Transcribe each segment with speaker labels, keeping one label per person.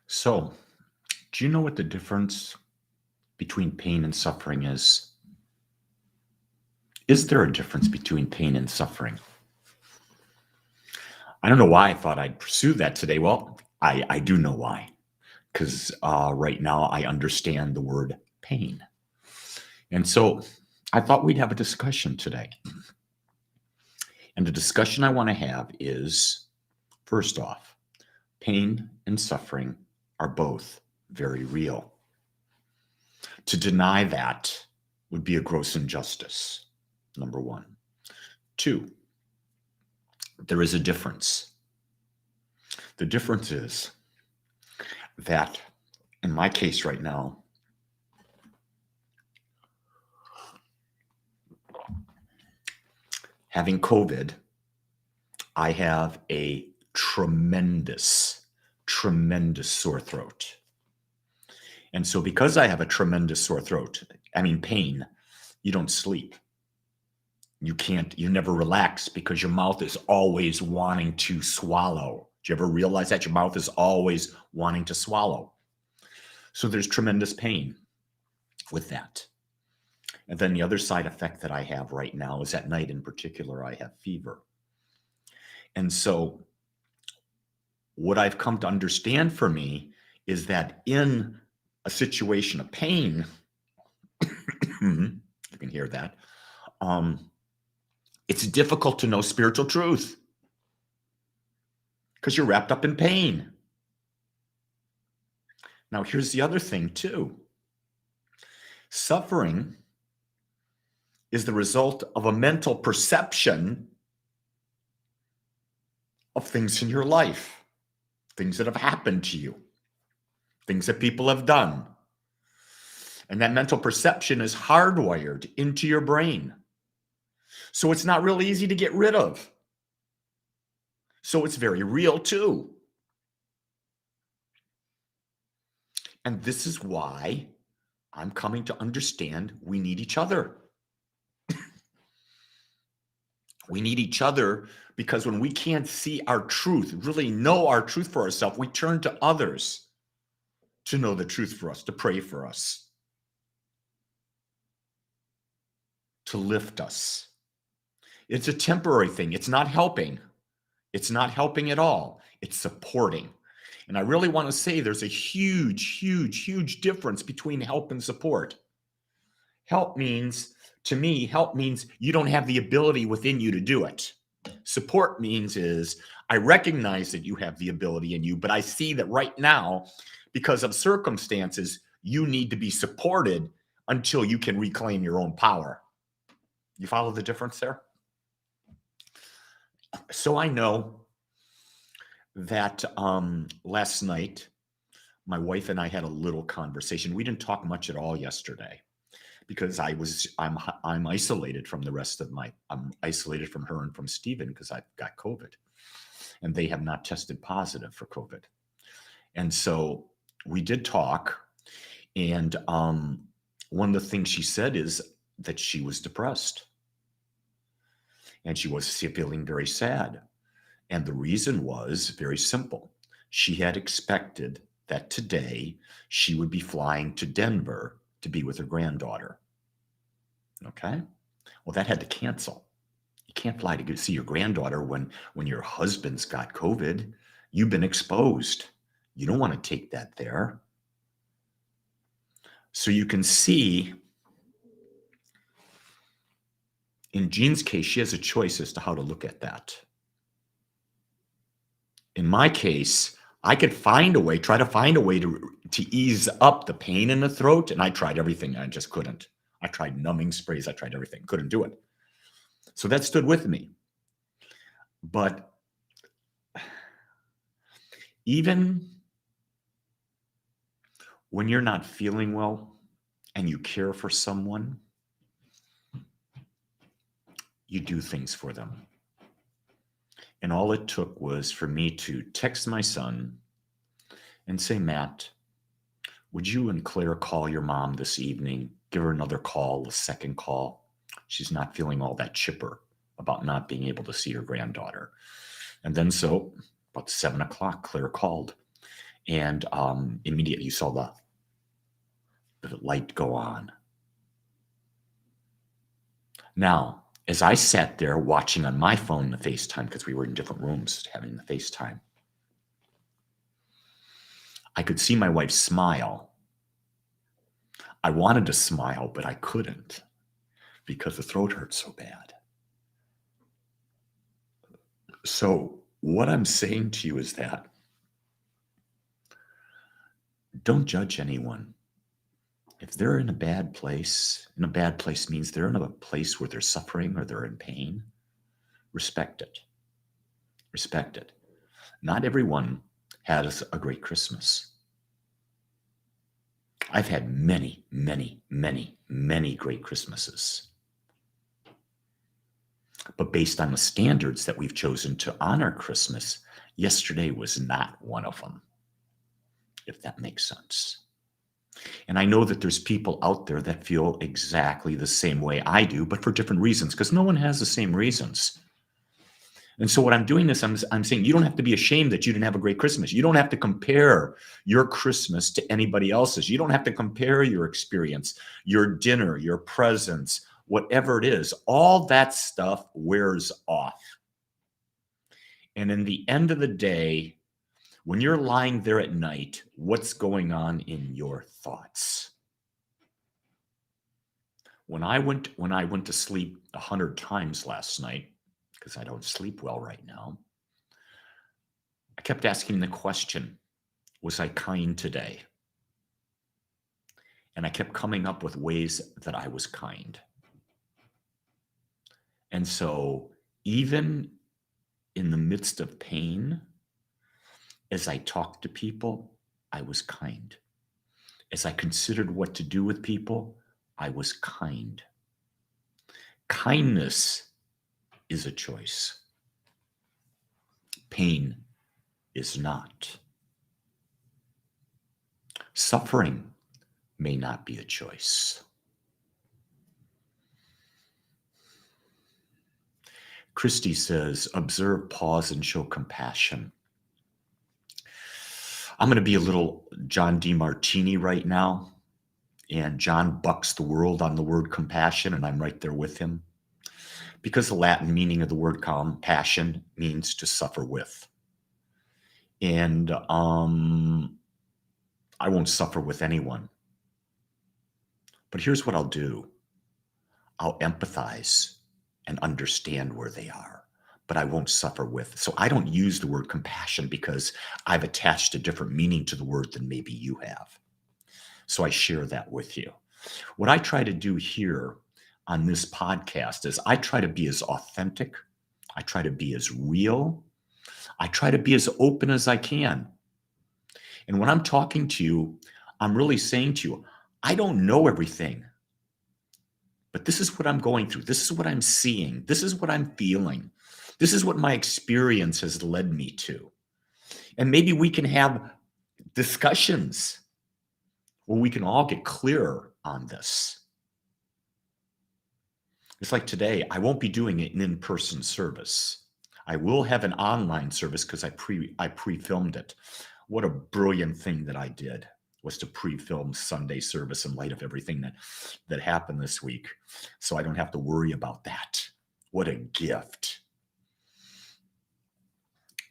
Speaker 1: So, do you know what the difference between pain and suffering is? Is there a difference between pain and suffering? I don't know why I thought I'd pursue that today. Well, I do know why. Because right now I understand the word pain. And so I thought we'd have a discussion today. And the discussion I want to have is first off, pain and suffering are both very real. To deny that would be a gross injustice, number one. Two, there is a difference. The difference is that in my case right now, having COVID, I have a tremendous sore throat. And so because I have a tremendous sore throat, pain, you don't sleep. You never relax because your mouth is always wanting to swallow. Do you ever realize that your mouth is always wanting to swallow? So there's tremendous pain with that. And then the other side effect that I have right now is at night in particular, I have fever. And so what I've come to understand for me is that in a situation of pain, you can hear that, it's difficult to know spiritual truth because you're wrapped up in pain. Now, here's the other thing too. Suffering is the result of a mental perception of things in your life, things that have happened to you, things that people have done. And that mental perception is hardwired into your brain. So it's not really easy to get rid of. So it's very real too. And this is why I'm coming to understand we need each other. We need each other because when we can't see our truth, really know our truth for ourselves, we turn to others to know the truth for us, to pray for us, to lift us. It's a temporary thing. It's not helping. It's not helping at all. It's supporting. And I really want to say there's a huge difference between help and support. Help means you don't have the ability within you to do it. Support means I recognize that you have the ability in you, but I see that right now, because of circumstances, you need to be supported until you can reclaim your own power. You follow the difference there? So I know that last night, my wife and I had a little conversation. We didn't talk much at all yesterday because I'm isolated from the rest of I'm isolated from her and from Stephen because I've got COVID and they have not tested positive for COVID. And so we did talk. And one of the things she said is that she was depressed and she was feeling very sad. And the reason was very simple. She had expected that today she would be flying to Denver to be with her granddaughter. Okay? Well, that had to cancel. You can't fly to go see your granddaughter when your husband's got COVID. You've been exposed. You don't want to take that there. So you can see, in Jean's case, she has a choice as to how to look at that. In my case, I could try to find a way to ease up the pain in the throat. And I tried everything. I just couldn't. I tried numbing sprays. I tried everything. Couldn't do it. So that stood with me. But even when you're not feeling well and you care for someone, you do things for them. And all it took was for me to text my son and say, Matt, would you and Claire call your mom this evening? Give her another call, a second call. She's not feeling all that chipper about not being able to see her granddaughter. And then so about 7 o'clock, Claire called. And immediately you saw the light go on. Now, as I sat there watching on my phone the FaceTime, because we were in different rooms having the FaceTime, I could see my wife smile. I wanted to smile, but I couldn't because the throat hurt so bad. So, what I'm saying to you is that don't judge anyone. If they're in a bad place, and a bad place means they're in a place where they're suffering or they're in pain, respect it. Respect it. Not everyone has a great Christmas. I've had many, many, many, many great Christmases. But based on the standards that we've chosen to honor Christmas, yesterday was not one of them, if that makes sense. And I know that there's people out there that feel exactly the same way I do, but for different reasons, because no one has the same reasons. And so what I'm doing is I'm saying you don't have to be ashamed that you didn't have a great Christmas. You don't have to compare your Christmas to anybody else's. You don't have to compare your experience, your dinner, your presents, whatever it is. All that stuff wears off. And in the end of the day, when you're lying there at night, what's going on in your thoughts? When I went to sleep 100 times last night, because I don't sleep well right now, I kept asking the question, was I kind today? And I kept coming up with ways that I was kind. And so even in the midst of pain, as I talked to people, I was kind. As I considered what to do with people, I was kind. Kindness is a choice. Pain is not. Suffering may not be a choice. Christy says, observe, pause, and show compassion. I'm going to be a little John DeMartini right now. And John bucks the world on the word compassion, and I'm right there with him. Because the Latin meaning of the word compassion means to suffer with. And I won't suffer with anyone. But here's what I'll do. I'll empathize and understand where they are, but I won't suffer with. So I don't use the word compassion because I've attached a different meaning to the word than maybe you have. So I share that with you. What I try to do here on this podcast is I try to be as authentic. I try to be as real. I try to be as open as I can. And when I'm talking to you, I'm really saying to you, I don't know everything, but this is what I'm going through. This is what I'm seeing. This is what I'm feeling. This is what my experience has led me to. And maybe we can have discussions where we can all get clearer on this. It's like today, I won't be doing an in-person service. I will have an online service because I pre-filmed it. What a brilliant thing that I did was to pre-film Sunday service in light of everything that happened this week. So I don't have to worry about that. What a gift.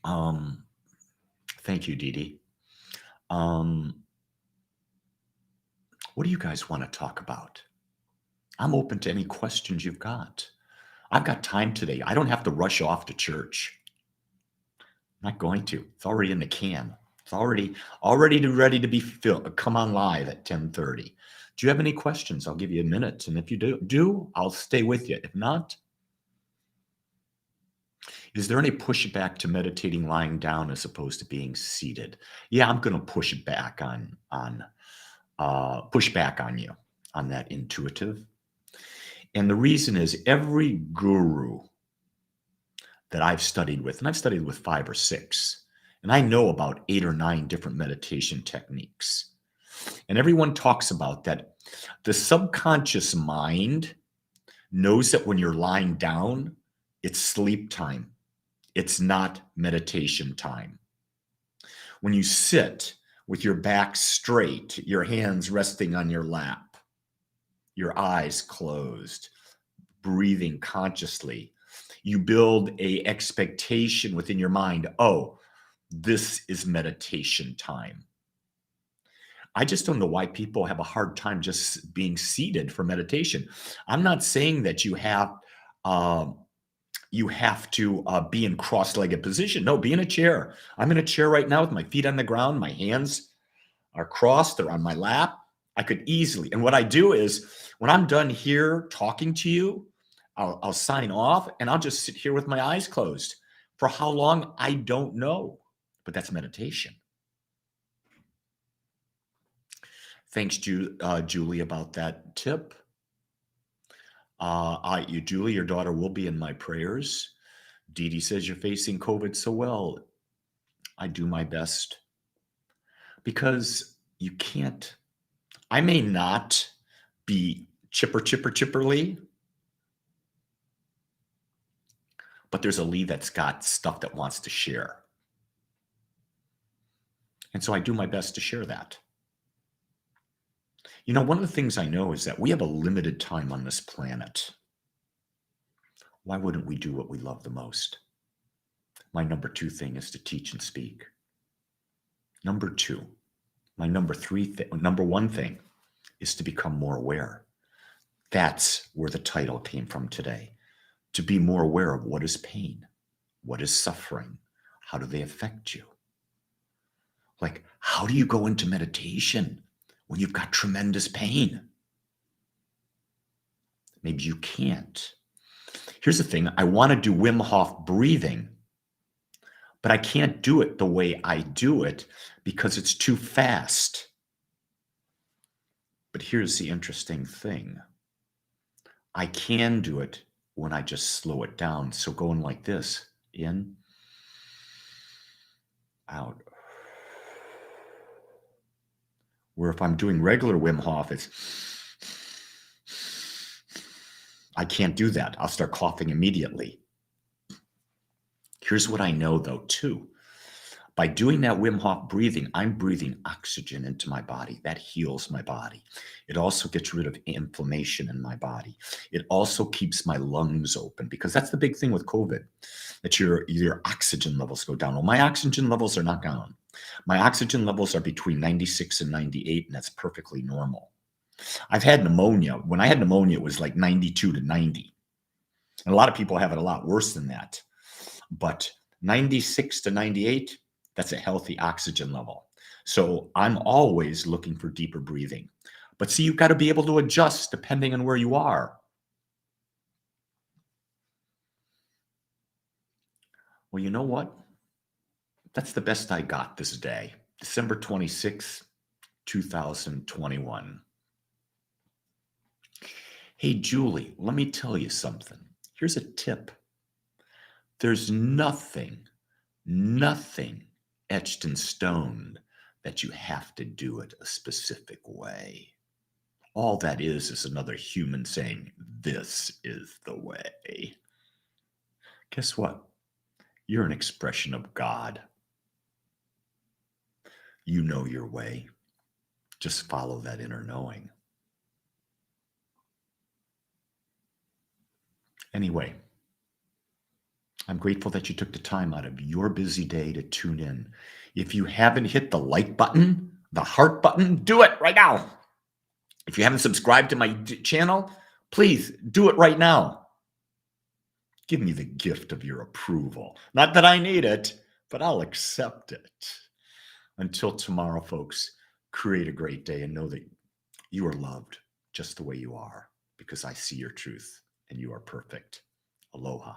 Speaker 1: Thank you, Dee Dee. What do you guys want to talk about? I'm open to any questions you've got. I've got time today. I don't have to rush off to church. I'm not going to. It's already in the can. It's already ready to be come on live at 10:30. Do you have any questions? I'll give you a minute. And if you do, I'll stay with you. If not, is there any pushback to meditating lying down as opposed to being seated? Yeah, I'm going to push back on you on that intuitive. And the reason is every guru that I've studied with, and I've studied with 5 or 6, and I know about 8 or 9 different meditation techniques. And everyone talks about that. The subconscious mind knows that when you're lying down, it's sleep time. It's not meditation time. When you sit, with your back straight, your hands resting on your lap, your eyes closed, breathing consciously. You build a expectation within your mind. Oh, this is meditation time. I just don't know why people have a hard time just being seated for meditation. I'm not saying that uh, you have to be in cross-legged position. No, be in a chair. I'm in a chair right now with my feet on the ground. My hands are crossed. They're on my lap. I could easily. And what I do is when I'm done here talking to you, I'll sign off and I'll just sit here with my eyes closed. For how long? I don't know. But that's meditation. Thanks, Julie, about that tip. Julie, your daughter will be in my prayers. Dee Dee says you're facing COVID so well. I do my best because you can't. I may not be chipperly, but there's a Lee that's got stuff that wants to share. And so I do my best to share that. You know, one of the things I know is that we have a limited time on this planet. Why wouldn't we do what we love the most? My number 2 thing is to teach and speak. Number 2, my number 1 thing is to become more aware. That's where the title came from today. To be more aware of what is pain, what is suffering, how do they affect you? Like, how do you go into meditation when you've got tremendous pain? Maybe you can't. Here's the thing. I want to do Wim Hof breathing, but I can't do it the way I do it because it's too fast. But here's the interesting thing. I can do it when I just slow it down. So going like this, in, out. Where if I'm doing regular Wim Hof, I can't do that. I'll start coughing immediately. Here's what I know though, too. By doing that Wim Hof breathing, I'm breathing oxygen into my body. That heals my body. It also gets rid of inflammation in my body. It also keeps my lungs open because that's the big thing with COVID, that your oxygen levels go down. Well, my oxygen levels are not down. My oxygen levels are between 96 and 98, and that's perfectly normal. I've had pneumonia. When I had pneumonia, it was like 92 to 90. And a lot of people have it a lot worse than that. But 96 to 98, that's a healthy oxygen level. So I'm always looking for deeper breathing. But see, you've got to be able to adjust depending on where you are. Well, you know what? That's the best I got this day. December 26th, 2021. Hey, Julie, let me tell you something. Here's a tip. There's nothing etched in stone that you have to do it a specific way. All that is another human saying, this is the way. Guess what? You're an expression of God. You know your way. Just follow that inner knowing. Anyway, I'm grateful that you took the time out of your busy day to tune in. If you haven't hit the like button, the heart button, do it right now. If you haven't subscribed to my channel, please do it right now. Give me the gift of your approval. Not that I need it, but I'll accept it. Until tomorrow, folks, create a great day and know that you are loved just the way you are because I see your truth and you are perfect. Aloha.